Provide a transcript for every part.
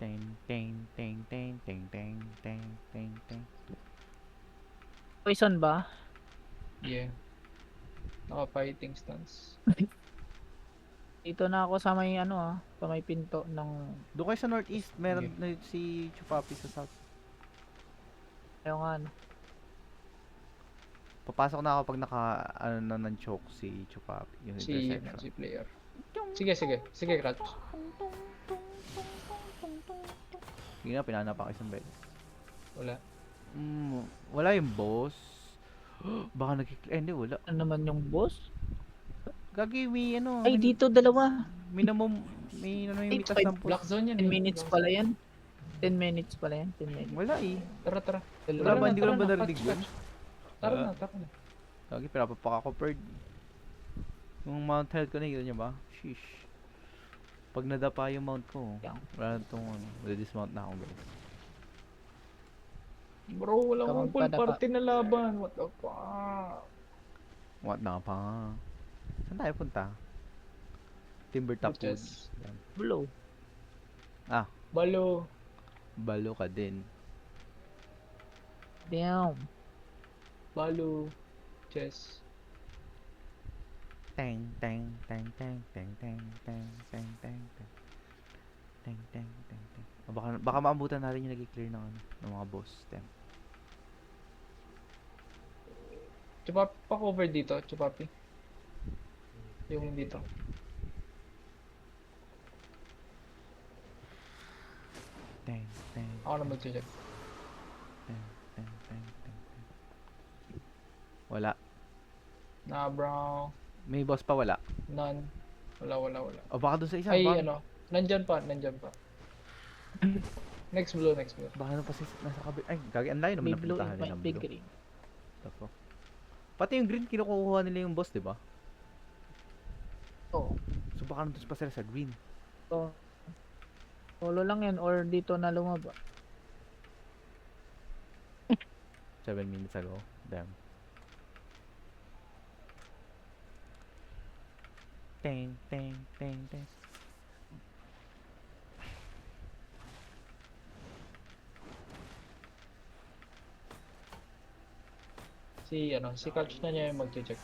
Ting, ting, ting, ting, ting, ting, ting, ting, ting. Poison ba? Yeah. Naka-fighting stance. Dito na ako sa may ano sa may pinto ng Doon kayo sa northeast, meron na si Chupapi sa south. ayaw nga ano. Papasok na ako pag naka, ano na ng choke si Chupapi, yung intersection. Si player. Sige, Crutch. Sige na, pinana pa isang bed. Wala. Wala yung boss. Baka hindi, wala. Ano naman yung boss? Gagi, may ano. Ay, dito dalawa. Minimum, may ano yung mitas ng Black boss. zone yan. 10 minutes pala yan. 10 minutes pala yan. 10 minutes. Wala eh. Tara. Wala ba, hindi ko lang ba narinig yun? Tara na. Gagi, pinapapak ako bird. Yung mount health ko na, yun niya ba? Sheesh. Pag nadapa yung mount ko, wala na itong ano, dismount na ako guys. Bro, wala akong full party na laban. What the fuck? What na pa? Saan tayo punta? Timber Top Wood. Yan. Blow. Balo. Balo ka din. Damn. Balo. Chess. Teng teng teng teng teng teng teng teng teng teng teng teng teng teng. Baka maabutan natin yung nag-clear ng ano, ng mga boss. Teng. Chupapi pa cover dito, Chupapi. Yung dito. Teng teng. Ako na mag-check. Teng teng teng teng. Wala. Na bro. May boss pa wala. None. Wala. O baka doon sa isa. Ay, baka, ano. Nandyan pa. Next blue. Baka doon pa sa nasa kabila. Ay, gagi. Ang layo naman May ang blue puntahan and nila ng big blue. green. Tapos. Pati yung green, kinukuha nila yung boss, di ba? Oo. So baka nandun pa sila sa green. So, solo lang yan or dito na lumaba. 7 minutes ago. Damn. Teng, teng, teng, teng. Si Catch na niya yung mag-check.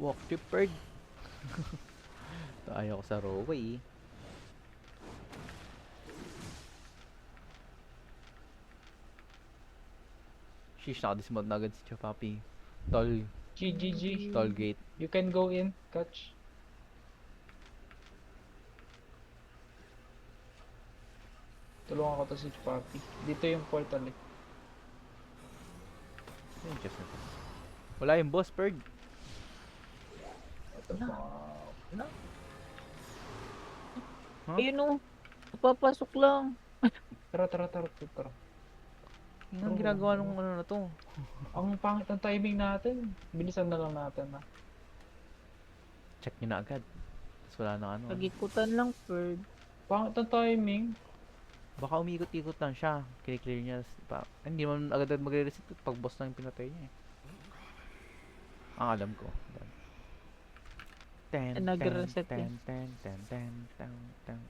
Walk to bird. Ayaw ko sa Rowway. Sheesh, nakadismount na agad si Chupapi. GG. Toll gate. You can go in, Catch. Tulungan ko to si Chupapi. Dito yung portal eh. Ano yung chest na to? Wala yung boss, bird. What the fuck? Huh? Ayun o. Papasok lang. Tara. Yung ginagawa nung ano na to. Ang pangit ng timing natin. Bilisan na lang natin na. Check nyo na agad. Tapos wala na ano. Pag-ikutan lang, bird. Pangit ng timing. Baka umiikot-ikot lang siya. Kiniklear niya. Hindi naman agad magre-reset pag boss na yung pinatay niya eh. Ang alam ko. Nag-reset ten, eh. ten, ten, ten, ten, ten.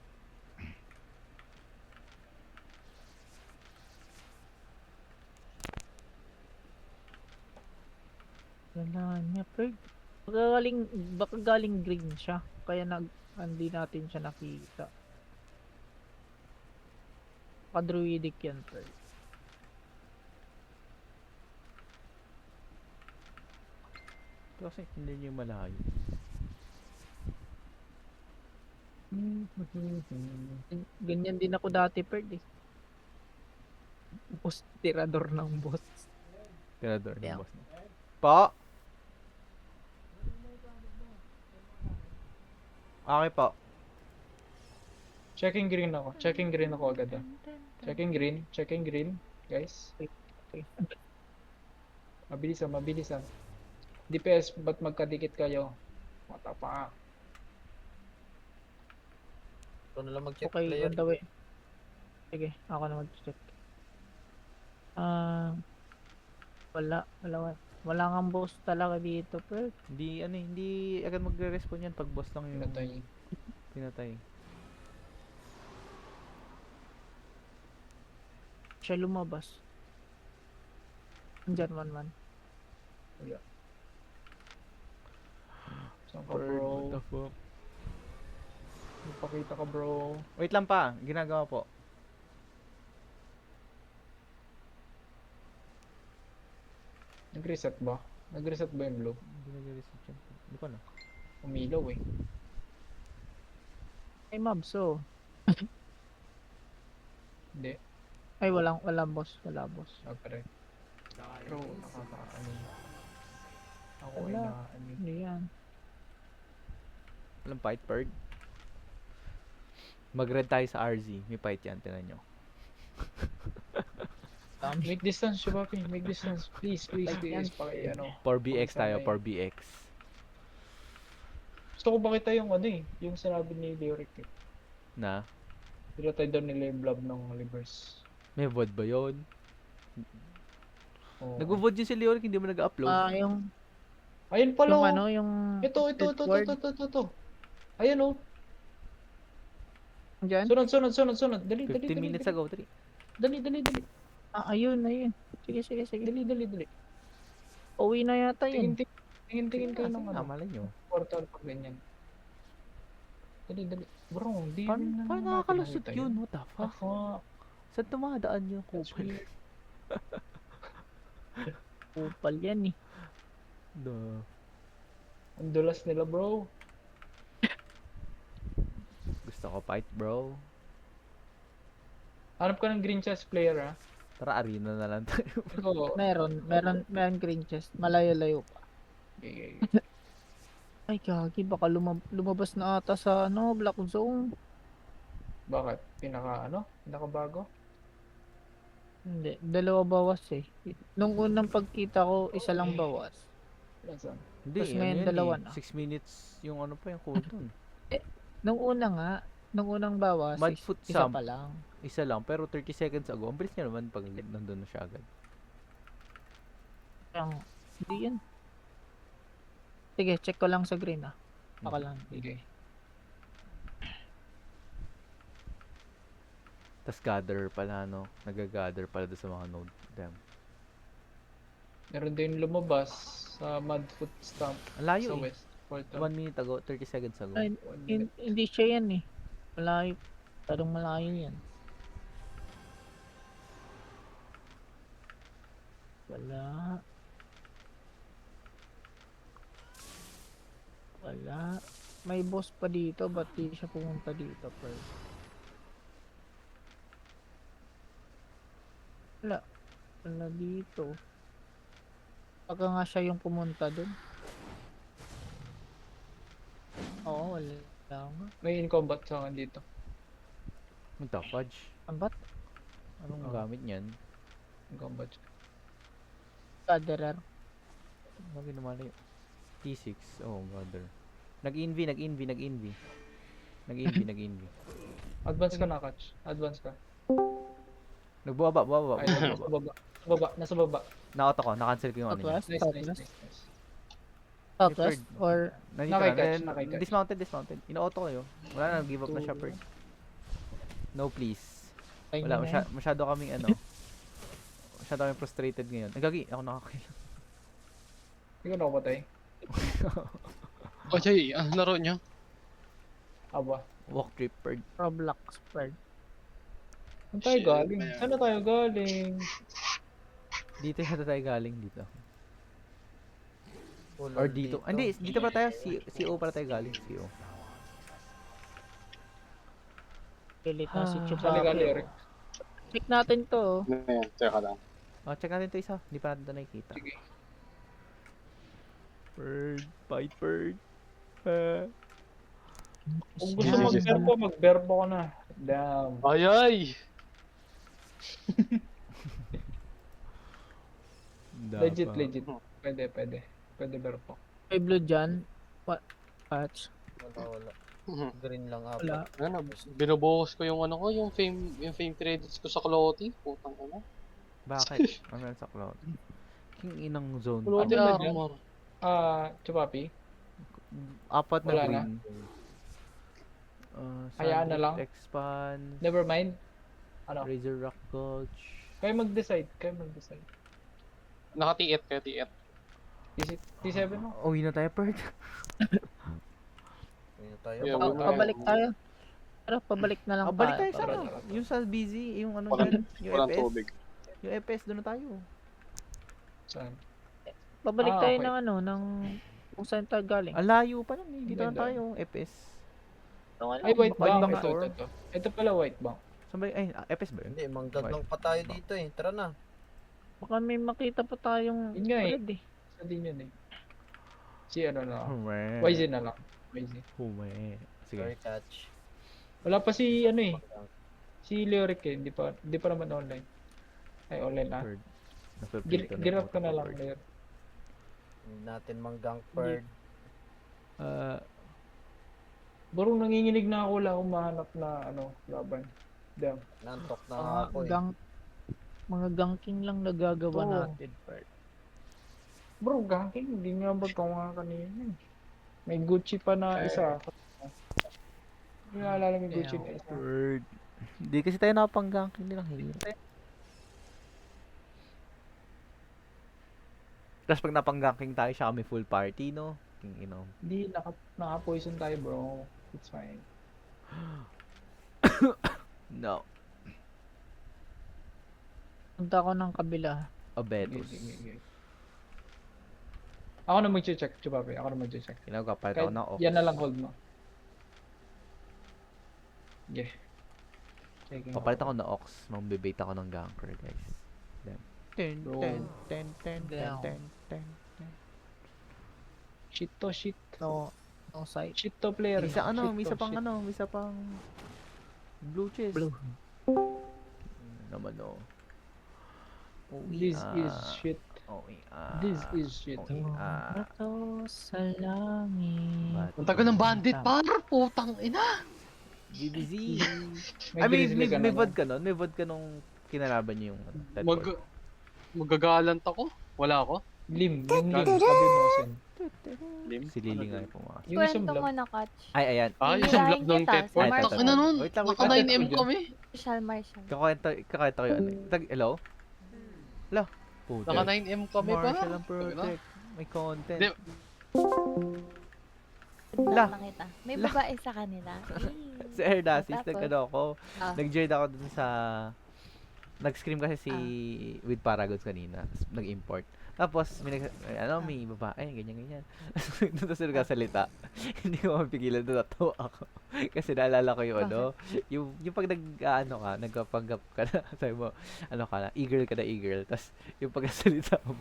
Wala niya, bird. Baka galing green siya. Kaya hindi natin siya nakita. Druidic yan, bird. Kasi hindi niyo malayo. Ganyan din ako dati, bird eh. Boss, tirador ng boss. Tirador ng Yeah. boss na. Pa! Okay po. Checking green ako agad ah. Checking green, guys. Okay. Mabilisan. DPS, ba't magkadikit kayo? What the fuck? Ito na lang mag-check Okay, player. on the way. Sige, ako na mag-check. Wala. Wala kang boss talaga dito, Perd. Hindi, ano eh, hindi agad magre-respawn yan pag boss lang yung Pinatay. pinatay. Siya lumabas. Andyan, man. Saan ka What bro? the fuck? Ipakita ka bro. Wait lang pa, ginagawa po. Nag-reset ba? Nag-reset ba yung blue? Hindi nag-reset yan. Hindi ko na. Umilaw eh. Ay, mobs, oh. Hindi. Ay, walang boss. Wala boss. Pare. Bro, nakakaano. Ako ay Wala. nakaano. Hindi yan. Walang fight, Perd. Mag-red tayo sa RZ. May fight yan, tinan nyo. Make distance, Shubapi. Make distance. Please. Like yan. Paki ano. 4BX tayo, Pag-isama 4BX. Gusto ko makita yung ano eh. Yung sinabi ni Leoric eh. Na? Pinatay daw nila yung blob ng livers. May VOD ba yun? Oo. Nag-VOD yun si Leoric, hindi mo nag-upload. Yung Ayun pala. yung oh. ano, yung Ito. Ayun oh. Diyan? Sunod. Dali. 15 minutes ago, 3. Dali. Ah, ayun. Sige. Dali. Uwi na yata yun. Tingin kayo ng ano. malay nyo. Portal pag ganyan. Dali. Bro, hindi Paano nakakalusot yun? What the Ah, fuck? fuck. Saan tumadaan yun? That's Kupal. weird. Kupal yan eh. Duh. Ang dulas nila bro. Gusto ko fight, bro. Hanap ka ng green chest player ha. Tara, arena na lang tayo. Ito. Meron green chest. Malayo-layo pa. Okay. Ay, gagi. Baka lumabas na ata sa ano, Black Zone. Bakit? Pinakabago? Hindi. Dalawa bawas eh. Nung unang pagkita ko, isa lang bawas. Nasaan? Hindi, Tapos ngayon, dalawa na. 6 minutes yung ano pa yung cooldown. Nung unang bawas, Mudfoot isa Samp. pa lang. Isa lang, pero 30 seconds ago, ang bilis niya naman pag nandun na siya agad. Hindi yan. Sige, check ko lang sa green ah. Baka lang. Okay. Tas gather pala, no? Nag-gather pala doon sa mga node. Damn. Meron din lumabas sa Mudfoot Stamp Ang layo sa eh. west. Portal. 1 minute ago, 30 seconds ago. Ay, 1 minute. hindi siya yan eh. Malayo. Parang malayo yan. Wala. May boss pa dito, ba't di siya pumunta dito first? Wala dito. Baka nga siya yung pumunta dun. Oo, wala nga. May in combat sa akin dito. Ang the fudge. Ang ba't? Anong Oh. gamit niyan? In combat. Gatherer? Bakit naman yun? T6. Oh, brother. Nag-inv. Advance ka na, Catch. Advance ka. Nagbababa. Ay, nasa baba. Na-auto ko. Na-cancel ko yung ano niya. Southwest? Nice. Southwest? Or Nandito Nakikatch, na. nakikatch. Dismounted. In-auto ko yun. Wala na, give up na siya, Perd. No, please. tayo Wala, na yan? masyado kaming ano. Masyado kaming frustrated ngayon. Nagagi, ako nakakail. Hindi ko nakapatay. O, Jay, laro nyo? Aba. Walk trip, Perd. Roblox spread. Saan tayo Shit, galing? man. Saan na tayo galing? Dito yata tayo galing dito. Full Or dito. Ah, hindi, dito pa tayo. CO para tayo galing. CO. Pilit na si Ah. Halika, Chewbacca. Leoric. Check natin to. Ayan, teka lang. Oh, check natin ito isa. Hindi pa natin ito nakikita. Sige. Bird. Fight bird. Kung gusto Yeah. mag-verbo, mag-verbo ka na. Damn. Ay! Legit. Pwede. Pwede verbo. May blue dyan. What? Patch. Wala. Green lang Wala. apat. Ano, binubuhos ko yung ano ko, yung fame credits ko sa Clotty. Putang ano. Bakit? Ano sa cloud? King inang zone. Pulo Ate na dyan. armor. Chupapi. Apat na Wala na. green. Hayaan na lang. Expand. Never mind. Ano? Razor Rock Gulch. Kayo mag-decide. Naka-T8 kayo, T8. T7 mo. Uwi na tayo, Pert. Ayun tayo. Yeah, Pabalik wala. Pabalik tayo. Tara, pabalik na lang Balik tayo sa Tara, ano. tara, tara. Yung sa busy, yung ano Walang, dyan. Yung walang FPS. tubig. Yung FPS, doon na tayo. Saan? Pabalik Ah, tayo okay. ng ano, ng kung saan tayo galing. Ang layo pa nun eh. Dito na Ganda. tayo, FPS. Ay, white White bank. bank Ito, store. ito. Ito pala white bank. Saan ba yun? Ay, FPS ba yun? Hindi, manggaglang pa tayo dito eh. Tara na. Baka may makita pa tayong Yun nga eh. red eh. Isa din yun eh. Si ano na. Hume. YZ na lang. YZ. Hume. Sige. Sorry, catch. Wala pa si ano eh. Si Leoric eh. Hindi pa naman online. Ay, online ah. Bird. Napiprito na Girap yung ka na lang, bird. Leoric. Hindi natin manggang bird. Bro, nanginginig na ako. Wala akong mahanap na ano, laban. Damn. Nantok na Mga ako eh. mga ganking lang nagagawa Oo. natin, Bert. Bro, ganking. Hindi nga ba ikaw nga kanina eh. May Gucci pa na isa. Hindi nga alala may Gucci na isa. Bird. Hindi kasi tayo nakapanggang. Hindi lang hirap. Tapos pag napangganking tayo, siya kami full party, no? King ino. Hindi, naka-poison tayo bro. It's fine. No. Punta ko ng kabila. Obetus. Ako na mag-check, Chupapi. Ako na mag-check. Kinagapalit Kahit ako ng off. yan na lang hold mo. Okay. Checking Papalit ako ng ox. Mambibait ako ng ganker, guys. Then. Ten, Bro. ten, ten, ten, ten, Down. ten, ten, ten. Shit to shit. No site. Shit to player. May isa ano, Shit may to, isa pang shit. ano, may isa pang blue chest. Blue. Naman oh. This is shit. This is shit. Bato sa langit. Ang tagal ng bandit, par! Putang ina! GBZ. May I mean, grizzly ka may na VOD ka nun? May VOD ka nung kinalaban niyo yung Dead Fort? Magagalant ako. Wala ako. Lim. Yung lim. Sabi mo sin. Lim. Si Lily nga yung pumasok. Yung isang Kwento vlog. mo na, Catch. Ay, ayan. Ah, Yung isang line block ng kita, Ted si Fort. Marshall. Tang ina nun. Wait lang, wait Naka lang. 9M kami. Marshall. Kakawento ko yun. Hello? Hello? Puta. Naka 9M kami pa. Marshall ang protect. May content. Di- La. Nakita. May babae sa kanila. Si Erdasis, Tapos? nag-ano ako. Ah. Nag-join ako dun sa... Nag-scream kasi si... With Paragons kanina. Tapos nag-import. Tapos, may babae, ganyan. Tapos nagkasalita. Hindi ko mapigilan, natatawa ako. Kasi naalala ko yung ano, yung pag nagpapanggap ka na, sabi mo, ano ka na, eager ka na eager. Tapos, yung pagkasalita mo,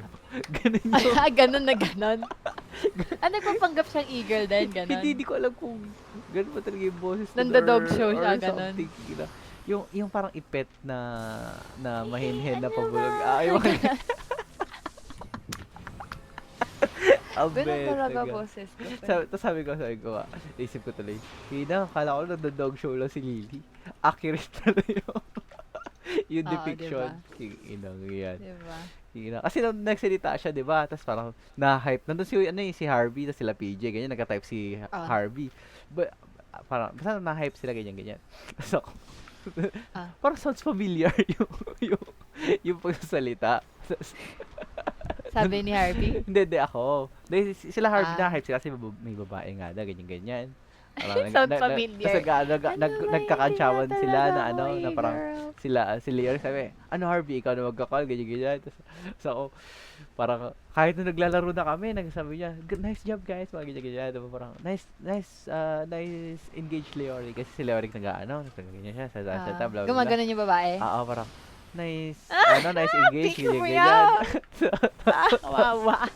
ganun yun. Ganon na ganon. Nagpapanggap siyang eagle din, ganon. Hindi ko alam kung ganun pa talaga yung boses. nun Nanda-dog or- show siya, or ganun. something, yung parang ipet na mahinhin na pabulog. Yung Ganon talaga boses ko. Tapos sabi ko, naisip ko tuloy, kala ko nagda-dog show lang si Lily. Accurate na yung Oo, depiction. diba? Inang yan. Diba? Kasi nung nagsalita siya, di ba? Tapos parang na-hype. Nandun si Harvey, tapos sila PJ, ganyan, nagka-type si Harvey. Parang, basta na-hype sila, ganyan. Tapos ako, parang sounds familiar yung pagsasalita. Sabi ni Harvey. Hindi ako. Sila Harvey Ah. na-hype sila kasi may babae nga na, ganyan. Parang Sound familiar. Tapos nagkakantsawan sila na ano, na parang girl. si Leon sabi, ano Harvey, ikaw na magka-call, ganyan. Tapos so ako, parang kahit nung naglalaro na kami, nagsabi niya, nice job guys, mga ganyan. Tapos parang, nice engage Leori. Kasi si Leori nag-ano, ganyan siya, sa blah blah blah. Gumaganon yung babae. Oo, parang, nice engage, Tingnan mo ganyan. Kawawa.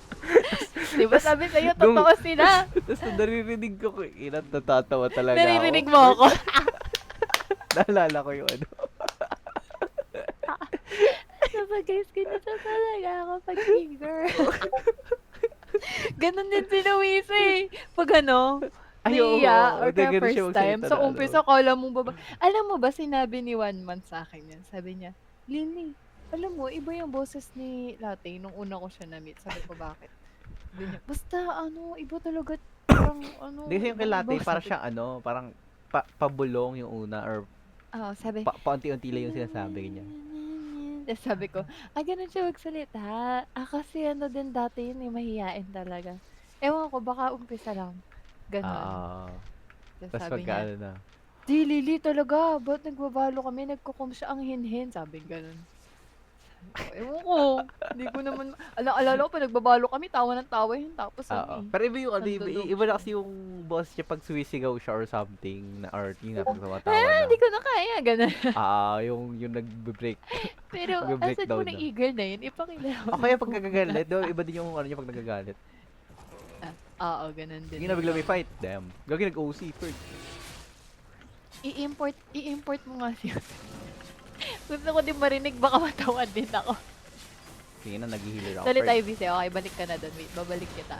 Diba sabi sa'yo, totoo sila. Tapos nung naririnig ko, natatawa talaga ako. Naririnig mo ako. Naalala ko yung ano. Diba guys, ganito talaga ako pag girl. Ganon din si Luisa eh. Pag ano, Ay, oo, Nia, or hindi, kaya ganun siya first time. magsalita So, na, umpisa, kala mong baba. Alam mo ba, sinabi ni One Man sa akin yan. Sabi niya, Lily, Alam mo, iba yung boses ni Latte nung una ko siya na-meet. Sabi ko, bakit? Sabi niya, basta ano, iba talaga. Parang ano, Hindi kasi yung kay ibang Latte, iba." parang Sabi siya ano, parang pabulong yung una or sabi, paunti-unti lang yung sinasabi niya. Tapos sabi ko, ganun siya magsalita. Kasi ano din dati yun, mahihain talaga. Ewan ko, baka umpisa lang. Ganon. Tapos Tapos sabi pagka niya, ano na. di, Lili talaga, ba't nagbabalo kami, nagkukum siya ang hinhin, sabi ganon. Ewan ko, hindi ko naman, alala ko pa nagbabalo kami, tawa ng tawa yun, tapos ano eh. Pero iba yung ano, Nandun iba na siya. kasi yung boss niya pag sumisigaw siya or something, na, or yun nga, pag tumatawa na. Hindi ko na kaya, ganon. Yung nagbe-break. Pero, Nagbe-breakdown asan mo na na. eagle na yun, ipakilala mo. O kaya pag nagagalit, di ba, iba din yung ano niya pag nagagalit. Oo, ganon din. Yung na bigla may fight, damn. Gagi nag-OC, Ferg. I-import mo nga siya. Gusto ko din marinig, baka matawad din ako. Sige na, nag-healer ako, Tuloy Ferg. tayo, Bise. Okay, balik ka na doon. Wait, babalik kita.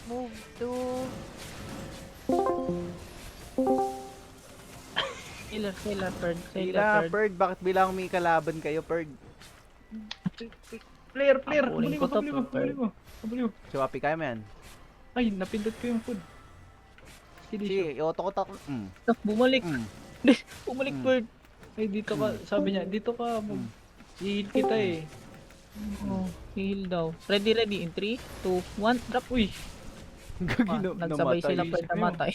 Move to... Killer, third, Sila, Ferg, bakit bilang may kalaban kayo, Ferg? Player, Habulin ko to, habulin mo. Si Wapi, kaya mo yan? Ay, napindot ko yung food. Sige, Sige, i-auto ko tak. Bumalik, bumalik, Mm. third. Ay, dito ka, sabi niya, dito ka, i-heal kita eh. Oh, heal daw. Ready, in 3, 2, 1, drop. Uy, Gagi na, nagsabay namatay. sila pwede namatay.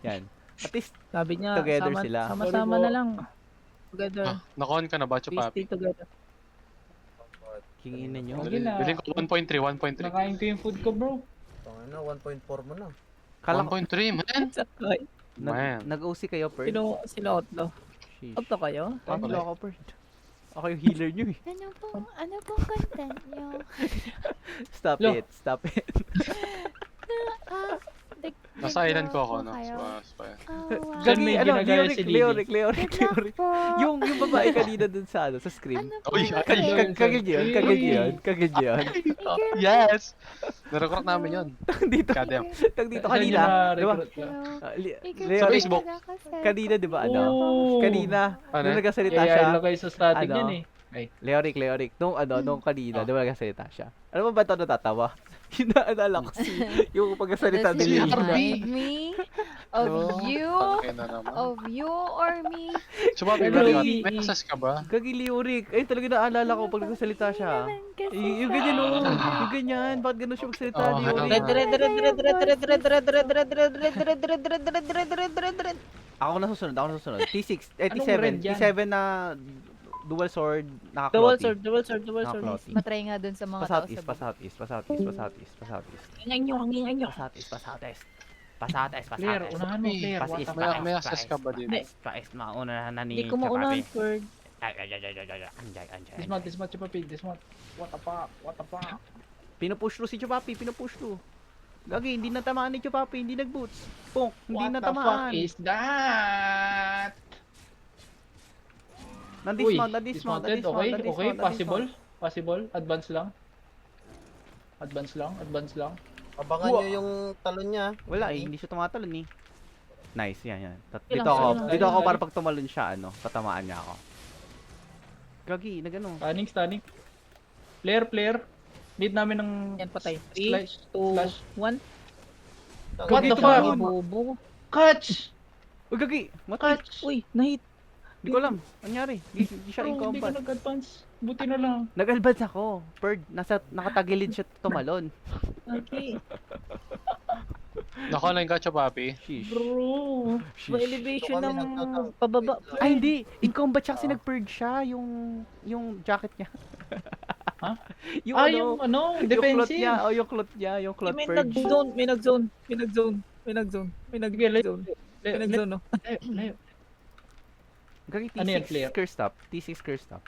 Yan. At least, Sabi niya, Together sila. sama-sama Sorry po. na lang. Together. Nakon ka na ba, We Chupapi? stay together. kingin ninyo. Sige na. Bilhin ko 1.3, 1.3. Nakain ko yung food ko, bro. Tangina, 1.4 mo na. Kala ko, 1.3, man. Sakay. Man. nag-OC kayo, Ferg. Sila outlaw. Sheesh. Outlaw kayo? Ano pala. ako, Ferg? Ako yung healer nyo eh. Ano pong content nyo? Stop Lo. it, stop it. Nasa island ko ako, no? Kayo. Diyan Gagi, may ano, ginagaya si Lily. Leoric. Yung babae kanina dun sa, ano, sa screen. Ano po? Uy, Kagil yun. Yes! Narecruit namin yun. Dito, Goddamn. dito Saan kanina, niyo di ba? na-recruit ka? Sa Leoric, Facebook. kanina, di ba, ano? Oh. Kanina, Ano? nung nagkasalita AI siya, ilagay sa static Ano? yan eh. Ay, Leoric, nung kanina, Oh. di ba nagkasalita siya? Ano ba ito natatawa? Yung naalala ko yung pagkasalita Does ni he Lily. remind me of No. you? Okay na naman. Of you or me? Chupapi, Pero- may access ka ba? Gagi Leoric, ay talaga naalala ko pag nagkasalita siya. Naman kasi Yung ganyan oh, yung ganyan, bakit ganun siya magsalita Oh, Leoric? Dire. Ako na susunod. T6, Anong T7, red yan? T7 na dual sword, Double naka-clotty. sword. Naka-clotty. Matry nga dun sa mga tao sa baba. Pa-southeast. Ingay nyo. Pasates. player, unahan mo, player. What the fuck? May access ka ba dito? Paes, mauna na ni Hindi ko maunahan, third. Dismount, Chupapi, dismount. What the fuck? Pinupush through si Chupapi, Gagi, hindi natamaan ni Chupapi, hindi nag-boots. Pong, hindi What the fuck natamaan. is that? Nandismount. Dismounted, okay, possible, advance lang. Abangan Uwa. nyo yung talon niya. Wala eh, hindi siya tumatalon eh. Nice, yan. Ilang, Dito ako ilang. para pag tumalon siya, tatamaan niya ako. Gagi, nagano. Stunning. Player. Need namin ng Yan, patay. 3, slash. 2, 1. What Gagi, the fuck? tumalon. Bobo. Catch! Uy, Gagi, matay. Uy, nahit. Hindi ko alam. Anyari? Hindi siya in Bro, hindi ka combat. nag-advance. Buti na lang. Nag-advance ako. Bird, nakatagilid siya tumalon. Okay. Naka-online ka, Chupapi? Sheesh. Bro. May elevation Ito kami ng nagtatang- pababa. Ay, hindi. In combat siya kasi nag-purge siya. Yung jacket niya. Ha? Yung Yung Yung cloth defensive. niya. Oh, yung cloth niya. Yung cloth May purge. nag-zone. Sige, nag-zone, no? layo. Gagi, Ano yan, T6 player? curse stop. T6 curse stop.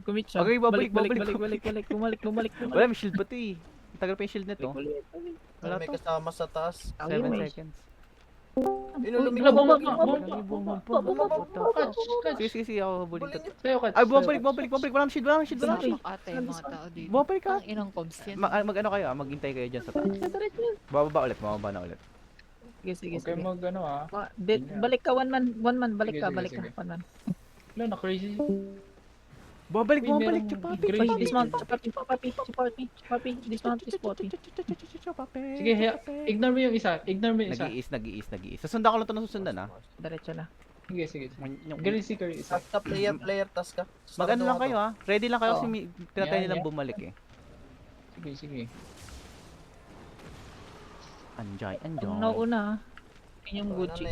Commit siya. Okay, babalik. Bumalik. Wala, may shield pa to eh. Tagal pa yung shield nito. Wala May to. kasama sa taas. 7 seconds. Inulumig Bumaba. Sige, ako habulin ka. Sayo, Catch. Ay, bumalik. Walang shield. Sumasok ate yung mga tao dito. Bumalik ka. Ang inang comms yan. Mag-ano kayo, maghintay kayo dyan sa taas. Bababa na ulit. Sige. Okay, mag-ano ah. Balik ka, one man. Balik Sige, ka, sige, balik ka. sige. One man. Wala na, crazy. Bumabalik, Uy, bumabalik. merong Chupapi, green Ay, dito. dismount. Chapapi. Dismount is Poppy. Sige, ignore mo yung isa. Ignore mo yung isa. Nag-iis. Susundan ko lang ito na susundan, ha? Diretso na. Sige, sige. Yung- Green seeker yung isa. Task ka, player, task ka. Mag-ano lang kayo, ha? Ready lang kayo Oo. kasi tinatay Yan, nilang yan. bumalik, eh. Sige, sige. Anjay. Yung nauna, yun yung Gucci.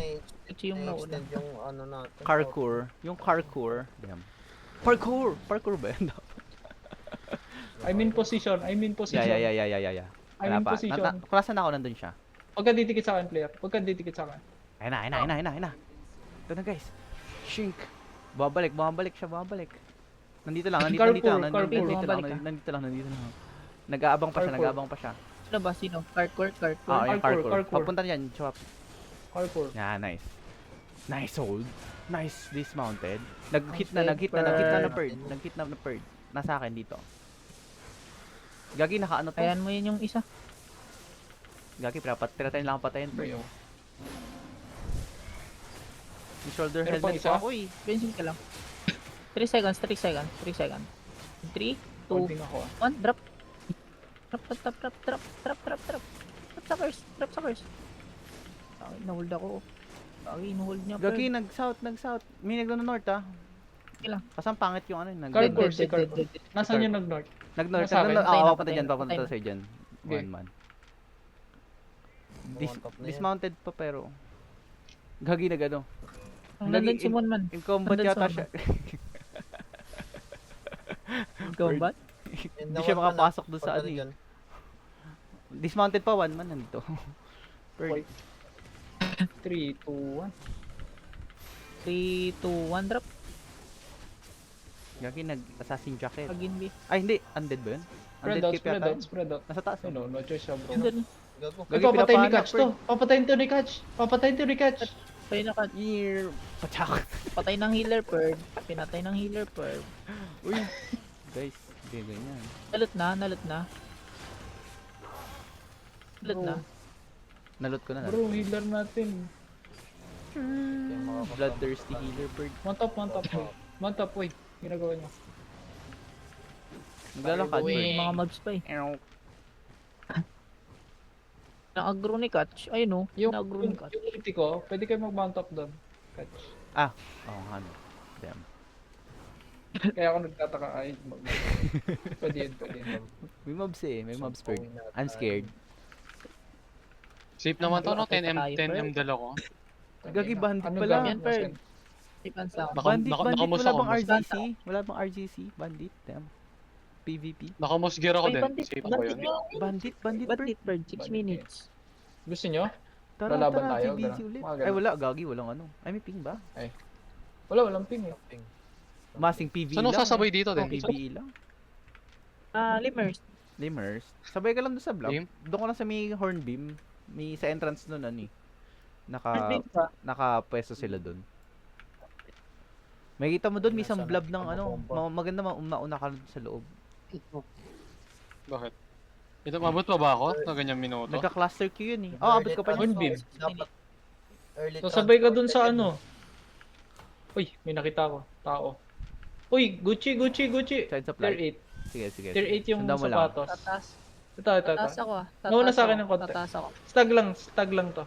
Gucci yung nauna. Na-extend yung ano natin. Parkour. Yung parkour. Damn. Parkour! Parkour ba yun? I'm in position. I'm in position. Yeah. I'm Wala in pa. position. Klasan ako, nandun siya. Huwag ka didikit sa akin, player. Huwag ka didikit sa akin. Ayun na. Ito na, guys. Shink. Bumabalik siya. Nandito lang. Carpool. Nandito lang. Nag-aabang pa siya. Ano ba? Sino? Parkour? Ah, yung Parkour, parkour. parkour. Papunta niyan, chop. Parkour. Yeah, nice. Nice hold. Nice dismounted. Nag-hit Okay, na bird. bird. Nasa akin dito. Gagi, naka-ano to? Ayan mo yun yung isa. Gagi, pinatayin lang ang patayin, bird. Ayun. May shoulder Meron pang helmet isa? pa ako, eh. Bensin ka lang. 3 seconds. 3, 2, Holding ako. 1, drop. Drop suckers. Ay, nahold ako. Ay, nahold niya. Gagi, nag-south. May nag-north, ah. Okay lang. Kasang pangit yung ano, Carpool, nag- si Carpool. Nasaan yung nag-north? Nag-north. Nasa akin. Papunta Patay dyan, na. papunta sa'yo dyan. Okay. One man. One top na yan. Dismounted pa pero Gagi na gano. Ang nandun si Monman. In combat Nandun yata sa siya. Combat? Hindi siya makapasok doon sa ano eh. Dismounted pa, one man nandito. Bird. 3, 2, 1. 3, 2, 1, drop. Gagi nag-assassin jacket. Again, B. Ay hindi, undead ba yun? Spread out, spread out, spread out. Nasa taas. Ano, no choice siya, bro. Nandun. Gago. Ay, Gagi, papatayin ni pinapahanap, Catch to. Papatayin to ni Catch. Patay na ka. Year. Pachak. Patay ng healer bird. Pinatay ng healer bird. Uy. Guys, hindi ganyan. Nalot na. Nalot na. Nalot ko na. Bro, healer natin. Bloodthirsty healer bird. One top, boy. One top, boy. Ginagawa niyo. Naglalakad Uy. bird. Mga mobs pa eh. Ew. Na-aggro ni Catch. Ayun o. Yung, Na-aggro yung, ni Catch. yung ulti ko, pwede kayo mag-mount up doon. Catch. Oo nga no. Damn. Kaya ako nagtataka, ay, pwede yun. May mobs eh. May mobs bird. I'm scared. Safe naman to, no? Patay 10M, tayo, 10M dala ko. Gagi, bandit Ano pala. ba? Yan, Bird. Defense lang. Bandit. Nakamos Wala ako, bang mas- RGC? Wala bang RGC? Bandit. Damn. PvP. Nakamosgear ako Ay, din. bandit. Safe ako yun. Bandit bird. Bandit bird. 6 minutes. Gusto nyo? Tara, Lalaban tara, tayo, PvC ganun. ulit. Mga Ay, ganun. wala. Gagi, walang ano. Ay, may ping ba? Walang ping eh. Masing PvE Saan lang. ako sasabay dito din? PvE lang. Limers. Limers. Sabay ka lang doon sa block. Lim? Doon ko lang sa may hornbeam. May sa entrance nun, ano eh. Bandit pa. Nakapwesto sila doon. May kita mo doon, may isang blob ng ano. Maganda mauna ka sa loob. Bakit? Ito, mabot pa ba ako? Na ganyang minuto? Nagka-cluster queue yun eh. Oh, abot ka pa niya. Hornbeam. Dapat early Sasabay ka dun sa transfer ano. Uy, may nakita ko. Tao. Uy, Gucci. Side supply. Tier Sige. 8. Tier 8 yung Sundan mo lang. sapatos. Tataas. Ito. Tataas ako ah. Nawala sa akin ng konti. Tataas ako. Stag lang to.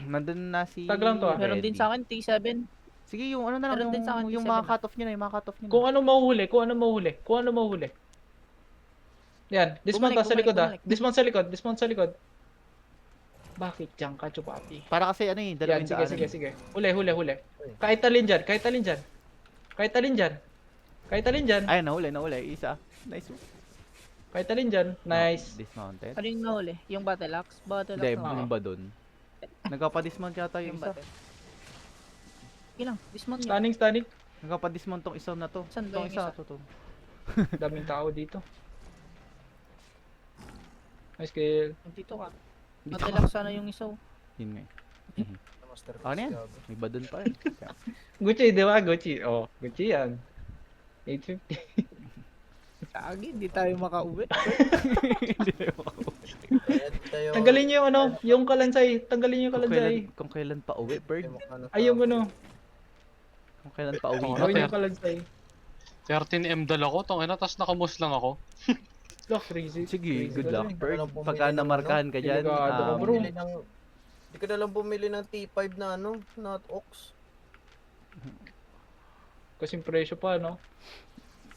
Nandun na si Tag lang to, ah. Meron din sa akin T7. Sige, yung ano na lang, Meron din sa akin, yung T7 mga na. cut-off nyo na, yung mga cut-off nyo na. Kung ano mahuhuli. Yan, dismount Bumalik, sa likod ah. bumalik. Dismount sa likod. Bakit dyan ka, Chupapi? Para kasi ano eh, dalawang Yan, sige. Huli. Kahit alin dyan. Ay, nahuli, isa. Nice. Kahit alin dyan. Nice. Dismounted. Ano yung nahuli? Yung battle axe? Battle Hindi, axe na. yung ba dun? Nagkapa-dismount yata yung Yung isa. battle. Ilang? Dismount niya. Stunning. Nagkapa-dismount tong isa na to. Saan ba Tong yung isa, isa? to. Daming tao dito. Nice kill. Dito ka. Dito Battle ka. axe sana yung isa. Yun nga. masterpiece. Ano yan? gago. May ba dun pa rin? Gucci, di ba? Gucci. Oh, Gucci yan. 850. Kagi, hindi tayo makauwi. Kaya di tayo- Tanggalin niyo yung ano, yung kalansay. Tanggalin niyo yung kalansay. Kung kailan pa uwi, bird? Ay, mukha na Ay, yung tao. ano. Kung kailan pa uwi Oo, na. Gawin kaya- yung kalansay. 13M dala ko, tong ina, tapos nakamus lang ako. Look, crazy. Sige, crazy good ka luck, rin. Berg. Walang bumili Pagka ng namarkahan ka dyan, Delikado ka, bro. Bumili ng... Hindi ka na lang bumili ng T5 na ano, not Ox. Kasing presyo pa, no?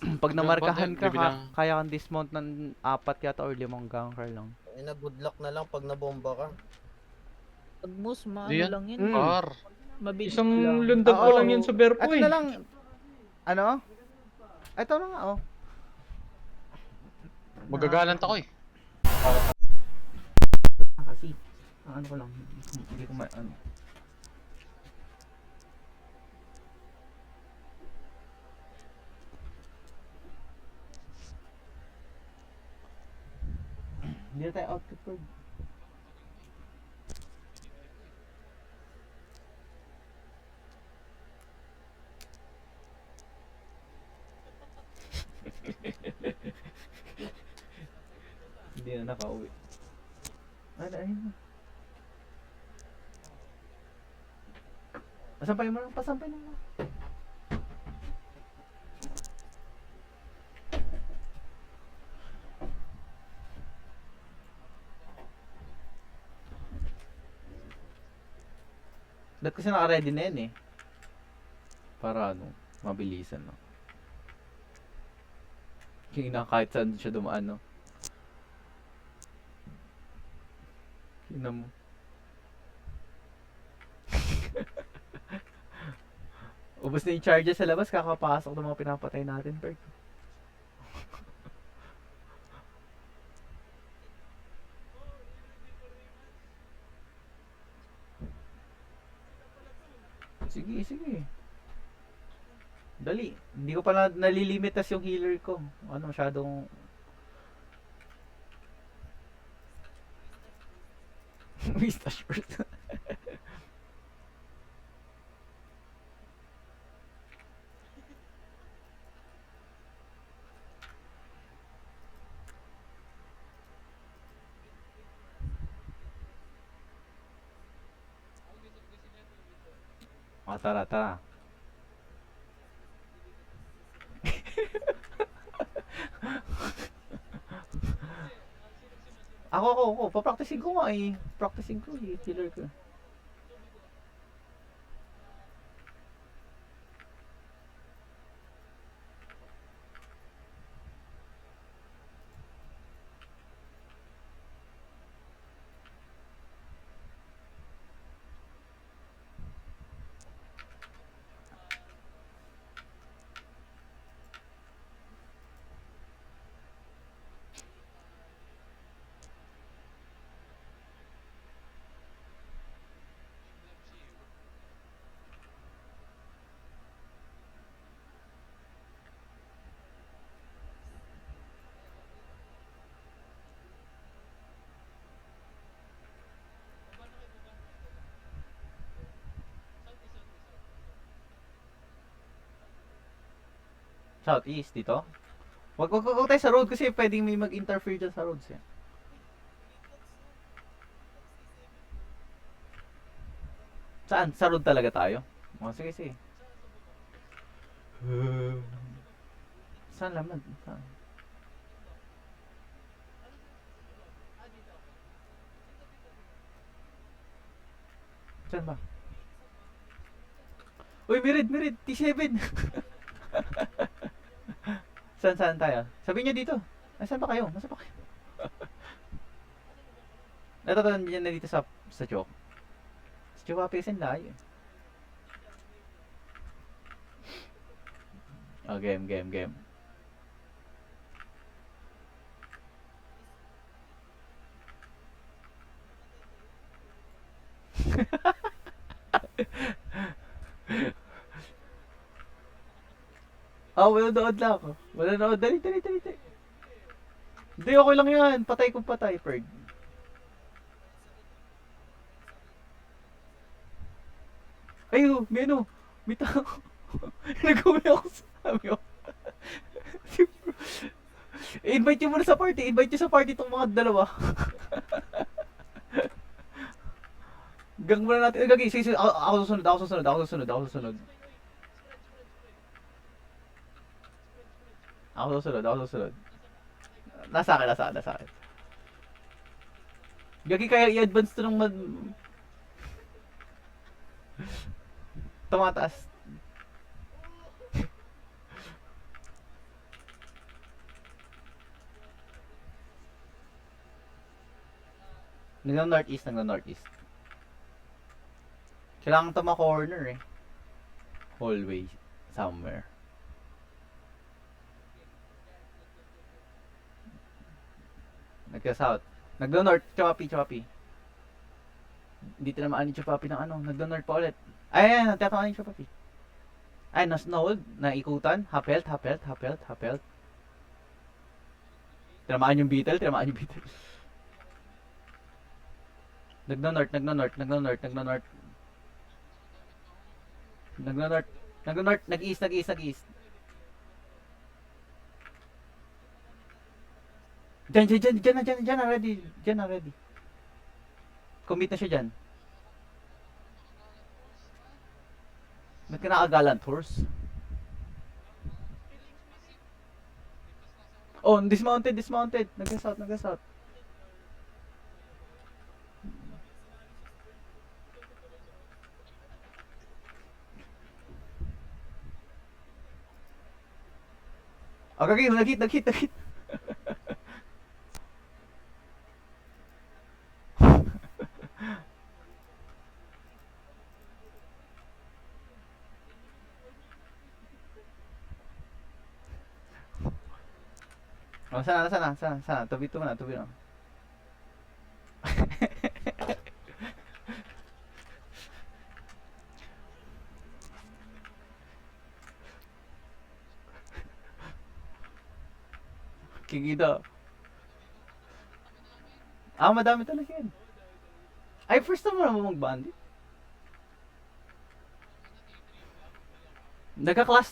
pag namarkahan ka, Bibilang. kaya kang dismount ng 4 yata or 5 ganker lang. Ay na, good luck na lang pag nabomba ka. Pag moose, maano Di yan. lang yun. Mm. Par. Mabilis Isang lang. lundag pa Oo. lang yan sa Berpo Ito eh. na lang, ano? Ito na nga, oh. Magagalant ako eh. Kasi, ano ko lang, hindi ko ano. Hindi na tayo outfit Berg. Hindi na nakauwi. Ano, ayun na. Pasampay mo lang, pasampay mo lang. Dahil kasi naka-ready na yan eh. Para ano, mabilisan no. Yung na kahit saan siya dumaan no. Tingnan mo. Ubus na yung charges sa labas, kakapasok ng mga pinapatay natin, Berg. Sige, sige. Dali. Hindi ko pa nalilimitas yung healer ko. Ano, masyadong... Vista short. Tara, tara. Ako. Papracticing ko nga eh. Practicing ko eh. Healer ko. Southeast dito? Wag tayo sa road kasi pwedeng may mag-interfere dyan sa roads eh. Saan? Sa road talaga tayo? Oh, sige, sige. Saan naman? Saan? Saan ba? Uy, Mirid, T7! Saan tayo? Sabihin nyo dito. Nasaan ba kayo? Nasaan ba kayo? Natatanan niya na dito sa joke. Sa joke apisin layo. Oh, game. Manonood lang ako. Manonood. Dali. Hindi, okay lang yan. Patay kung patay, Ferg. Ayo, may tao. Nag-uwi ako sa sabi ko. Invite nyo muna sa party. Invite nyo sa party itong mga dalawa. Gang muna natin. Gagi, sige. Ako susunod. Ako susunod, ako susunod. Nasa akin, nasa akin, nasa akin. Gagi kaya i-advance to ng tumataas. Nag-northeast, nag-northeast. Kailangan to ma-corner eh. Hallway. Somewhere. Nagka-south. Nagdo-north. Choppy, choppy. Hindi tinamaan ni Choppy ng ano. Nagdo-north pa ulit. Ay, ayan. Tinamaan ni Choppy. Ay, na-snowed. Naikutan. Half health, half health, half health, half health. Tinamaan yung beetle. Tinamaan yung beetle. Nagno-north, nagno-north, nagno-north, nagno-north. Nagno-north. Nagno-north. Nag-east, nag-east, nag-east. Diyan na ready. Diyan na ready. Commit na siya dyan. Ba't ka nakagalant horse? Oh, dismounted, dismounted. Nag-south, nag-south. Okay, nag-hit. Oh, sana. Tabi mo na. Kikita. Madami talaga yan. Ay, first time mo naman mag-bandit.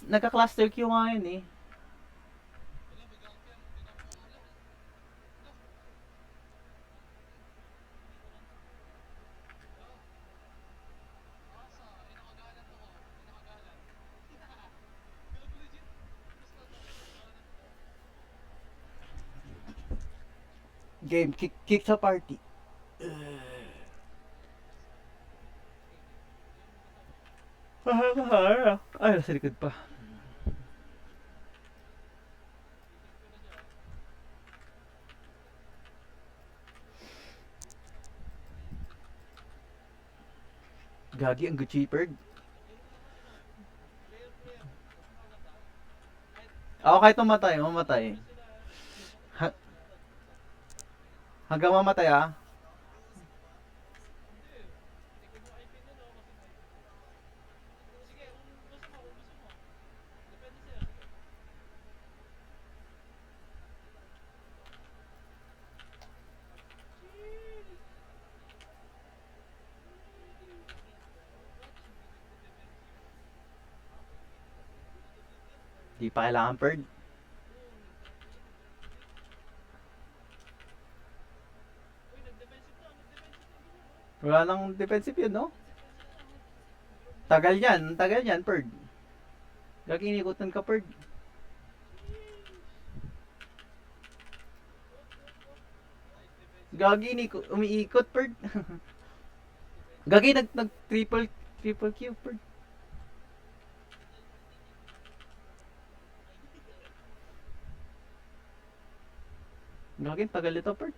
Nagka-cluster queue nga yun eh. Game, kick sa party. Ay, nasa likod pa. Gagi, ang good cheaper. Ako kahit mamatay. Hanggang mamatay ah. Di pa kailangan bird. Wala nang defensive yun, no? Tagal yan, bird. Gagi, inikutan ka, bird. Gagi, umiikot, bird. Gagi, triple Q, bird. Gagi, tagal ito, bird.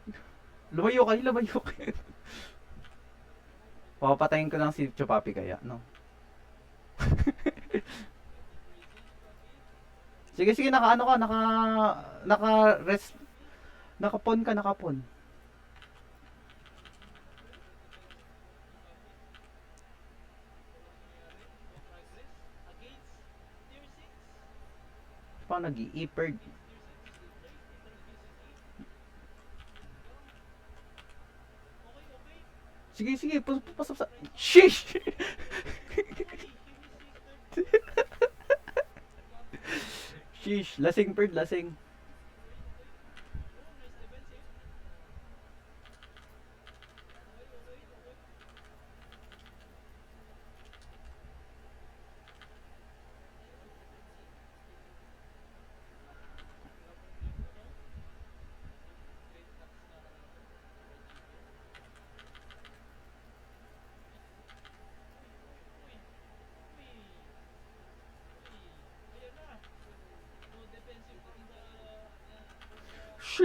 Lumayo kayo. Papatayin ko lang si Chopapi kaya, no? Sige, naka-ano ka, naka-rest, nakapon ka. Paano nag-i-bird? Sige, pasok sa... Sheesh! Sheesh, lasing bird, lasing.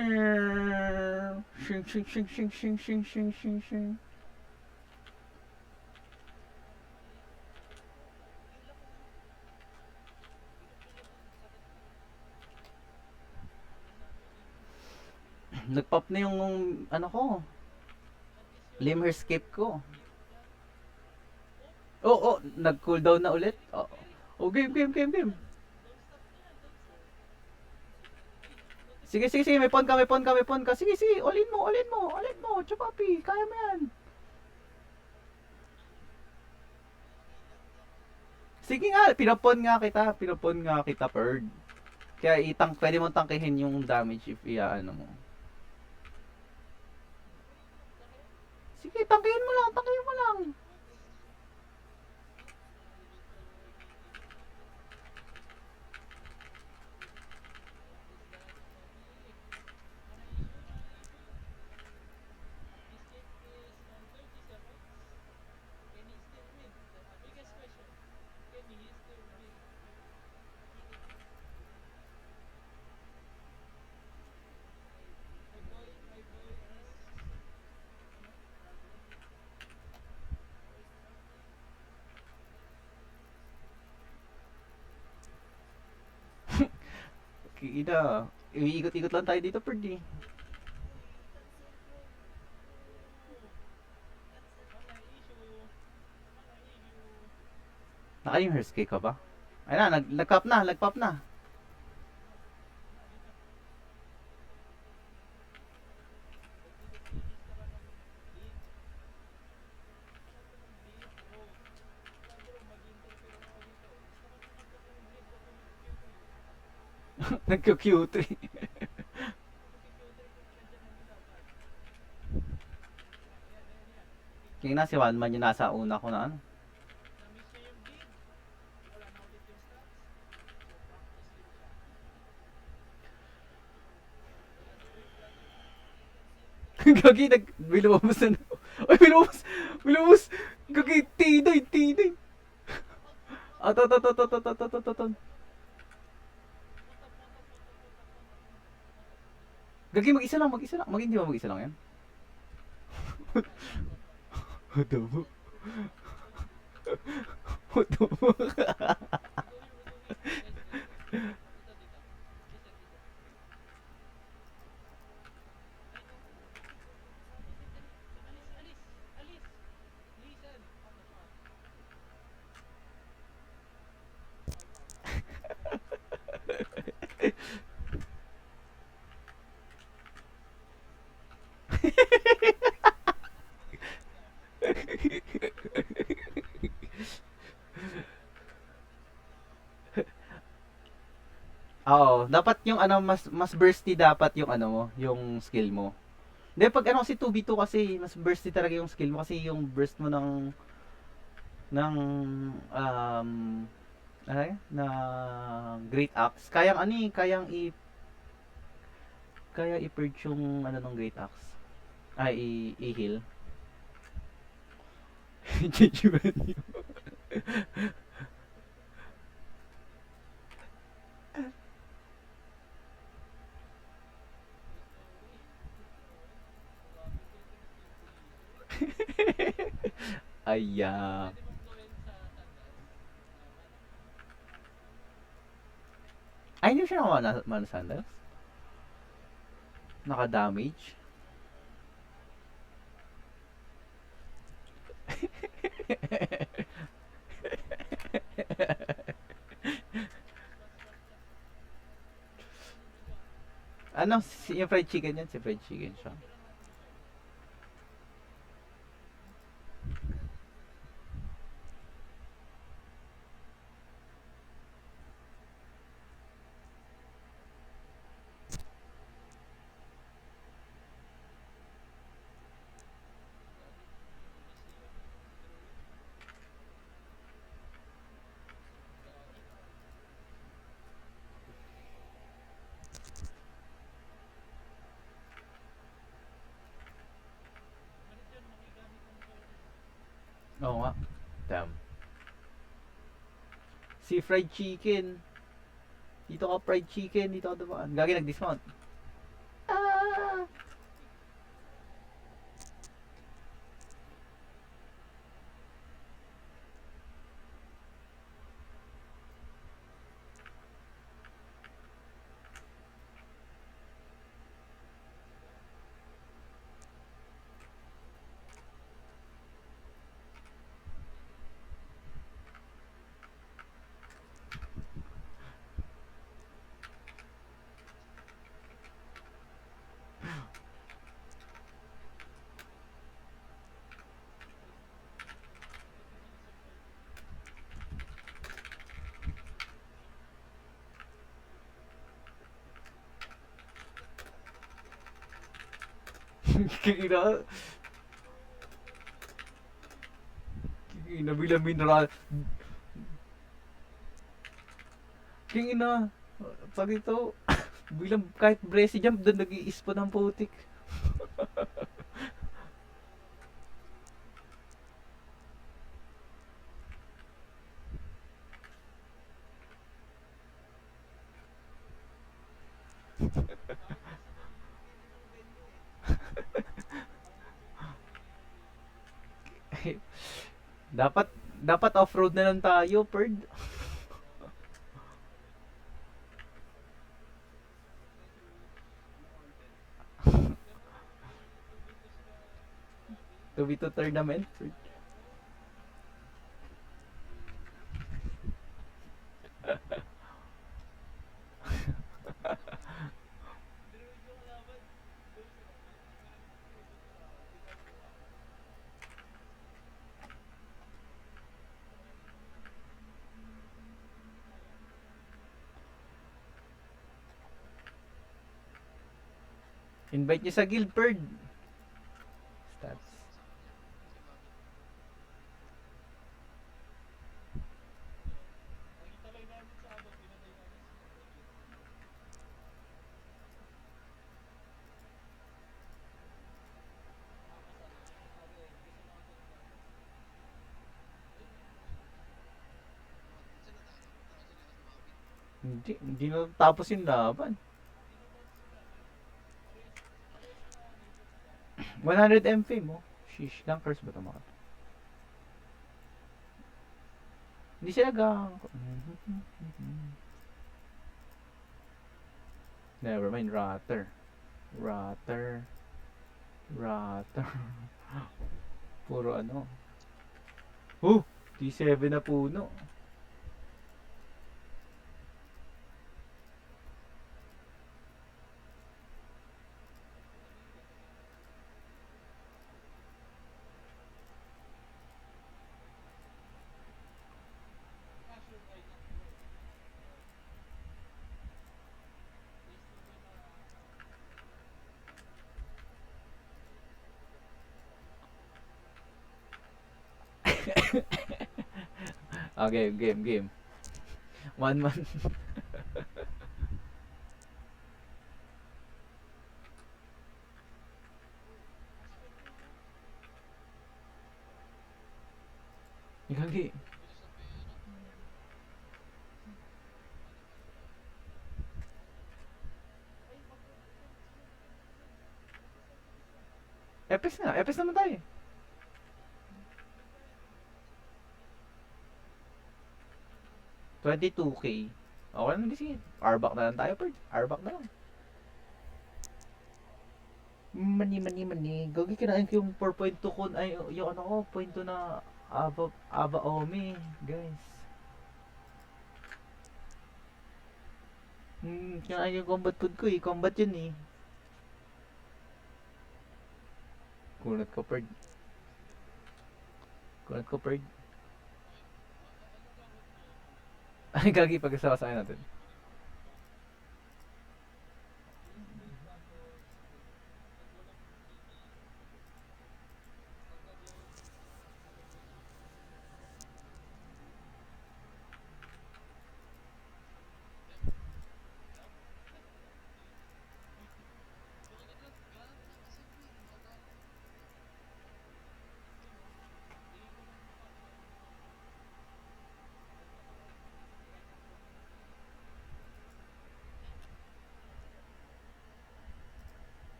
Shing, shing, shing, shing, shing, shing, shing, shing, shing. Nag-pop na yung ano ko. Limherscape ko. Oh, nag-cooldown na ulit. Oh, game. Sige, may pawn ka. Sige, all in mo. Chupapi, kaya mo yan. Sige nga, pinapon nga kita, Perd. Kaya pwede mong tangkihin yung damage if ano mo. Sige, tangkihin mo lang. Kida, iikot-ikot lang tayo dito, Perd eh. Naka-Limherscape ka ba? Ayun na, nag-pop na. Nagka-Q3. Kaya na si Wanman yung nasa una ko na ano. Gagi, bilumos na. Ay, bilumos. Gagi, tiday. To. Gagi, mag-isa lang. Hindi ba mag-isa lang yan? What the fuck? Oo, dapat yung ano mas bursty dapat yung ano mo, yung skill mo. Hindi pag ano kasi 2v2 kasi mas bursty talaga yung skill mo kasi yung burst mo ng na Great Axe. Kayang i-purge yung ano ng Great Axe. Ay i-heal. Judgment yun. Aya. Ay, hindi siya mana sandals? Naka-damage? Ano, yung fried chicken yan? Si fried chicken siya. Oo nga. Damn. Si fried chicken. Dito ka fried chicken. Dito ka dumaan. Gagi nag-dismount. Ah! Kina. Kina bilang mineral. Kina. Pag ito, bilang kahit brace jump doon nag-i-ispo ng putik. dapat dapat off-road na lang tayo, Perd. 2v2 tournament, Perd. Invite niyo sa guild, Perd. Stats. Hindi na tapos yung laban. 100 MP mo. Sheesh, gankers ba ito mga to? Hindi sila gank. Never mind, Ratter. Ratter. Ratter. Puro ano. T7 na puno. Okay, game. One man. Gagi. Epes naman tayo. $22K. Okay naman sige. Arbak na lang tayo, Perd. Arbak na lang. Mani. Gagi kinain ko yung 4.2 kun. Ay, yung ano ko, 0.2 na Ava Omi. Guys. Kinain yung combat food ko eh. Combat yun eh. Kunat ko, Perd. Ay, gagi pag-asawa-sawa natin.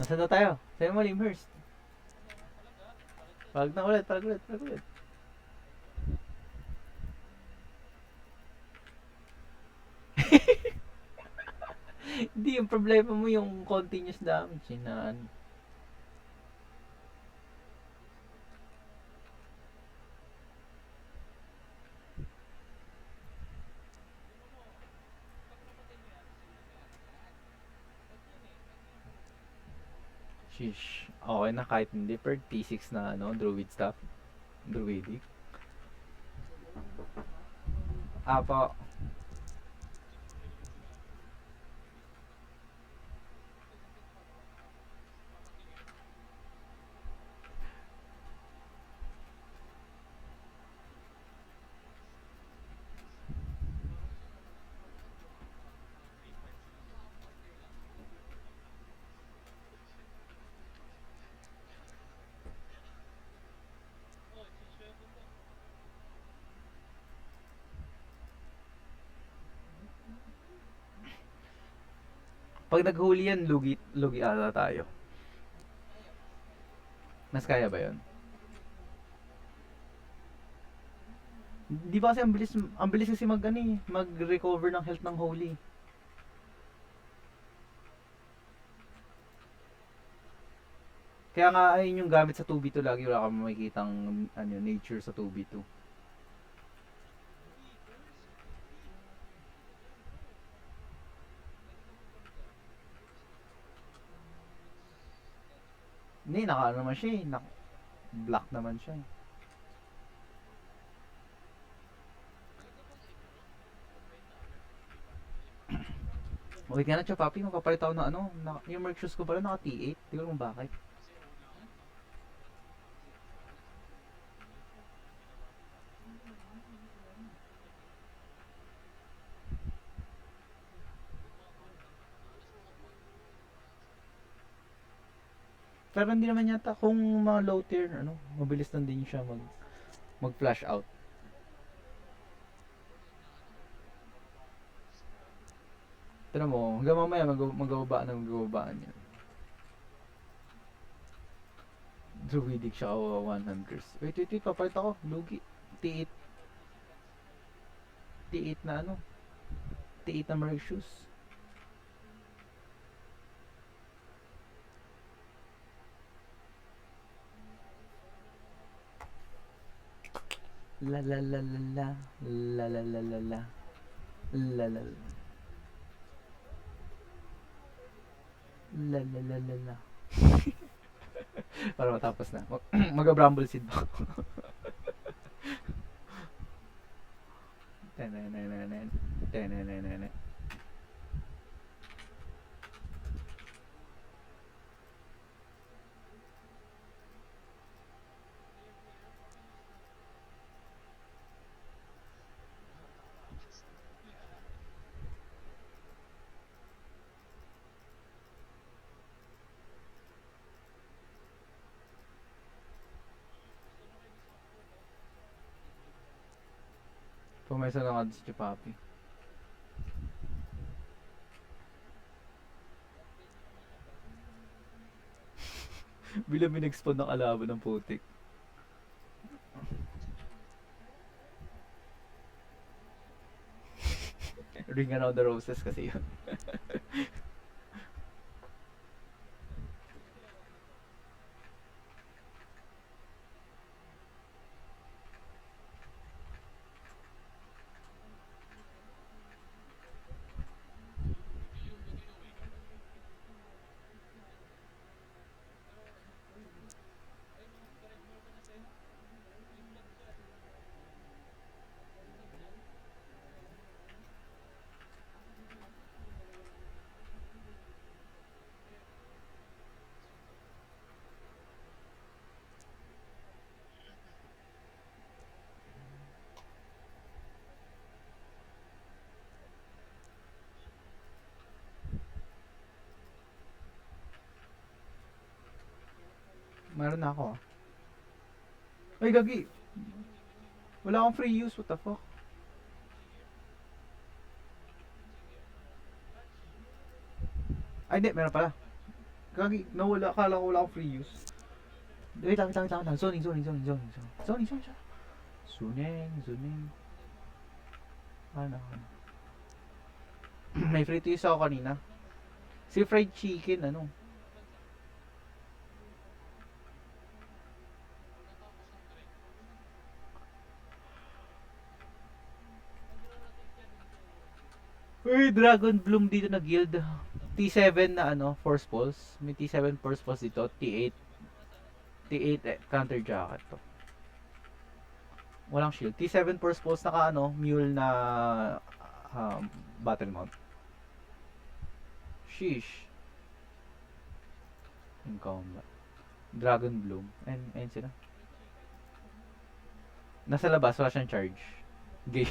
Nasaan na tayo? Sa'yo mo, Limhurst. Palag ulit. Hindi, yung problema mo yung continuous damage. Na ano. Sheesh. Okay na kahit hindi per T6 na ano, druid stuff. Druidic. Apo. Pag naghuli yan, lugi ata tayo. Mas kaya ba yun? Di ba kasi ang bilis kasi mag-recover ng health ng holy. Kaya nga ayun yung gamit sa 2v2 lagi, wala kang makikitang nature sa 2v2. Hindi, naka naman siya eh. Black naman siya eh. Wait nga na, Papi, magpapalit ako ng yung Merc shoes ko pala naka T8. Di ko alam kung bakit. Pero hindi naman yata kung mga low tier, mabilis lang din siya mag-flash out. Tignan mo, hanggang mamaya magababaan yan. Druidic siya o 100. Wait, papalit ako. Lugi. T8. T8 na T8 na Merc shoes. La la la la la la la la la la la la la la la la la la. Para matapos na. Mag-bramble seed ba? Tenenenenen. Tenenenenen. Pumesa lang ako si Papi. Bila minexpon ng kalaban ng putik. Ring around the roses kasi yun. Meron na ako. Ay, gagi. Wala akong free use. What the fuck? Ay, hindi. Meron pala. Gagi. Nawala. Akala ko wala akong free use. Wait lang. Zoning. Zoning. Ano? May free to use ako kanina. Si fried chicken, Uy, Dragon Bloom dito na guild. T7 na Force Pulse. May T7 Force Pulse dito. T8 counter jacket to. Walang shield. T7 Force Pulse naka mule na battle mount. Sheesh. In combat. Dragon Bloom. Ayun sila. Nasa labas, wala siyang charge. Gay.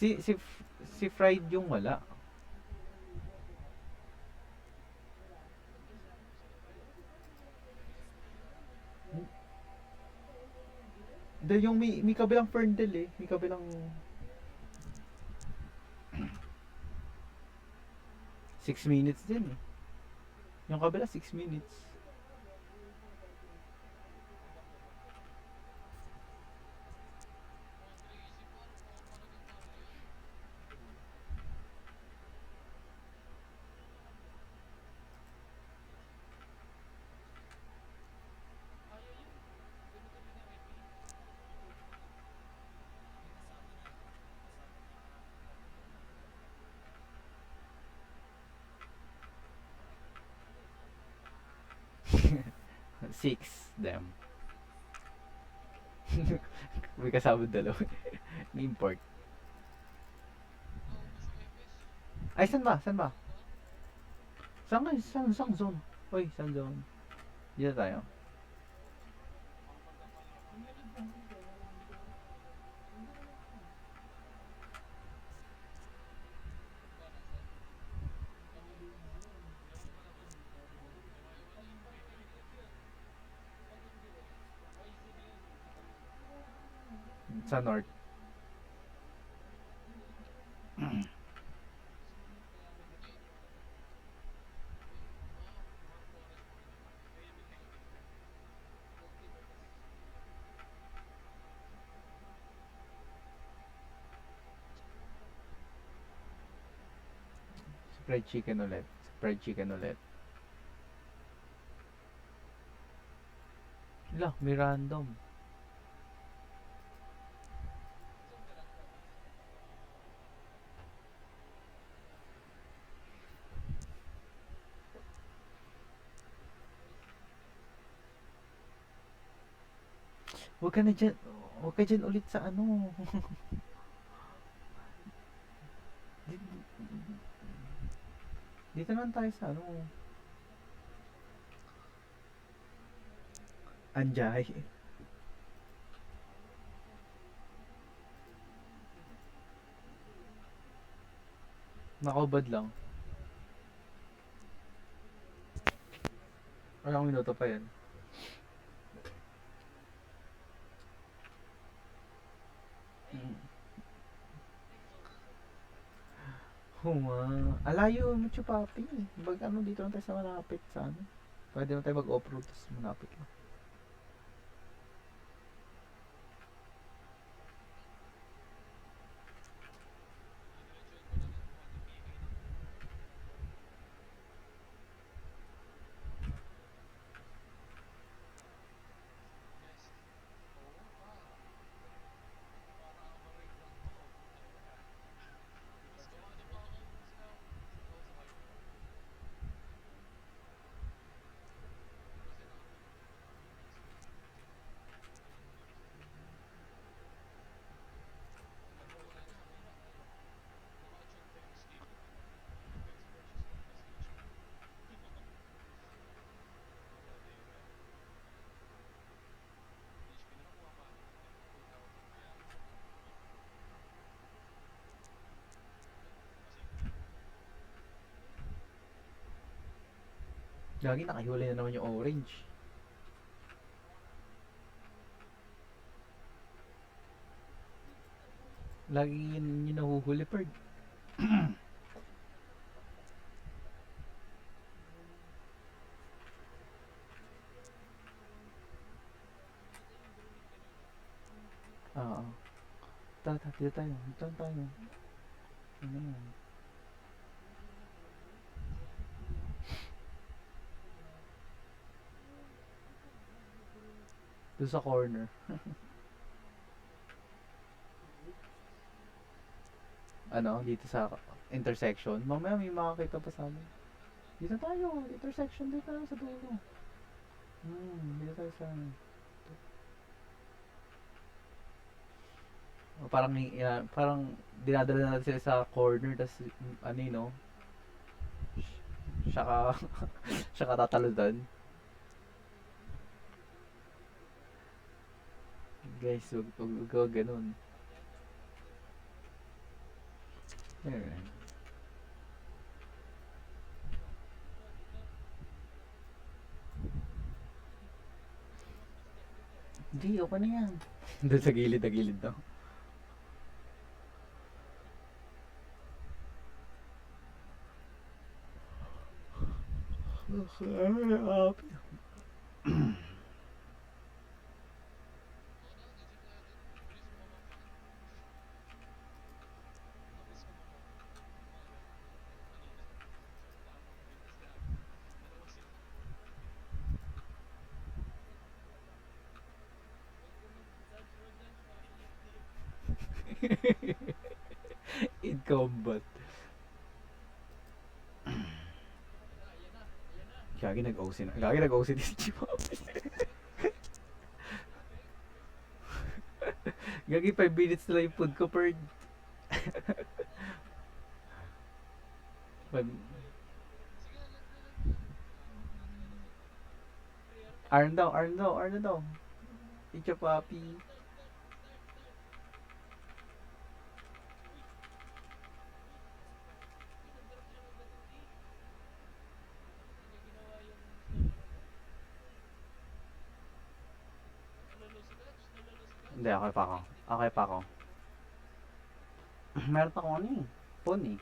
si Fried yung wala. Yung may kabilang Ferndale eh. May kabilang 6 minutes din eh. Yung kabila 6 minutes. Six, damn. May kasama dalawa. Import. Ay, saan ba? Saan ba? Saan nga? Saan zone? Uy, saan zone? Dito tayo. Sa north. Fried chicken ulit. Fried chicken ulit. Lah, may random. Huwag ka na dyan. Huwag ka dyan ulit sa ano. Di- Dito naman tayo sa ano. Anjay. Nakubad lang. Walang minuto pa yan. Alayo mo Papi. Bag ano dito lang tayo sa malapit sa ano. Pwede na tayo mag-off-road tapos malapit lang. Lagi nakahiwalay na naman yung orange. Lagi yun yung nahuhuli, Perd. Oo. Dito tayo. Dito tayo. Ano yan? Doon sa corner. Ano, dito sa intersection. Mamaya may makakita pa sa amin. Dito tayo, intersection dito tayo sa dulo. Dito tayo sa parang parang dinadala natin sila sa corner tas ano yun, no? Siya ka siya ka tataludan. Guys, wag ganun. Ayan. Hindi, okay na yan. Doon sa gilid daw. In combat. Gagi nag-OC na. Gagi nag-OC din si Chipo. Gagi 5 minutes na lang yung food ko per. Arn daw, Arn daw, Arn daw. Icha papi. Hindi, okay pa ako. Okay pa ako. Meron pa akong ano eh. Phone eh.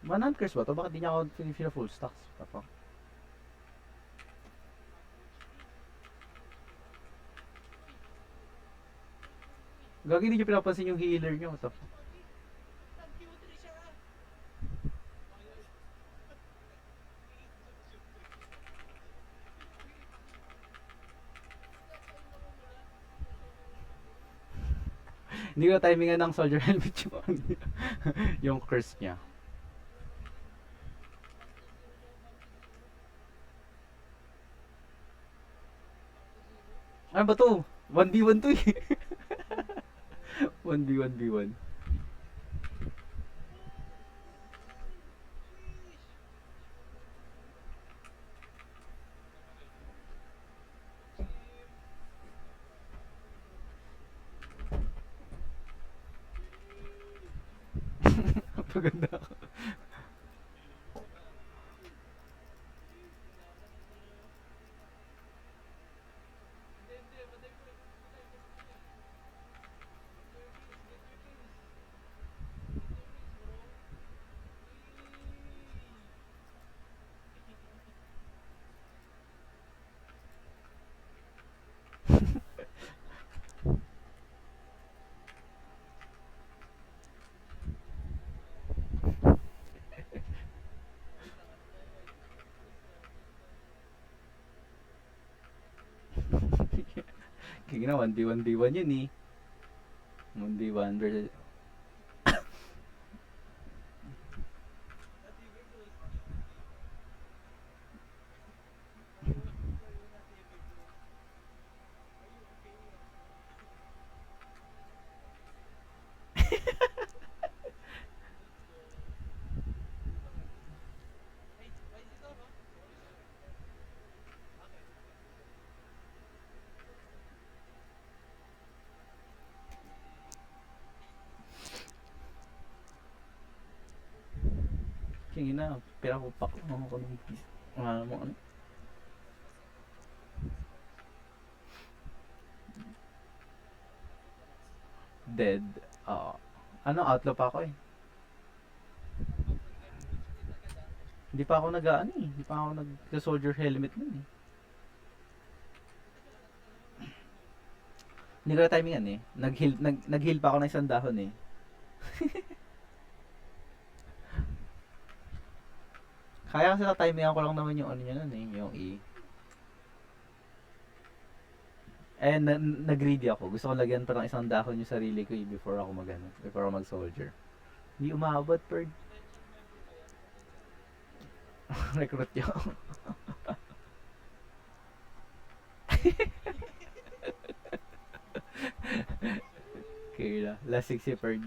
Manhunt curse ba to? Bakit di niya ako feel full stacks? Tapos. Gagi, hindi niyo pinapansin yung healer niyo. What the fuck? Hindi ko timingan ng soldier helmet yung, yung curse niya. Ano ba to? 1v1 to eh. 1v1v1. Paganda ako. Kaya na 1v1v1 yun eh. 1v1 versus... Kaya na, pinakupak lang ako ng ano. Dead. Ano, outlaw pa ako eh. Hindi pa ako nag-ano eh. Hindi pa ako nag-soldier helmet nun eh. Hindi ko na timingan eh. Nag-heal pa ako ng isang dahon eh. Kaya kasi na-timingan ko lang naman yung ano niya nun eh. Yung E. Eh, nag-greedy ako. Gusto ko lagyan pa ng isang dahon yung sarili ko eh, before ako mag-soldier. Hindi umabot, Perd. Recruit niyo ako. Kaya, last 60 Perd.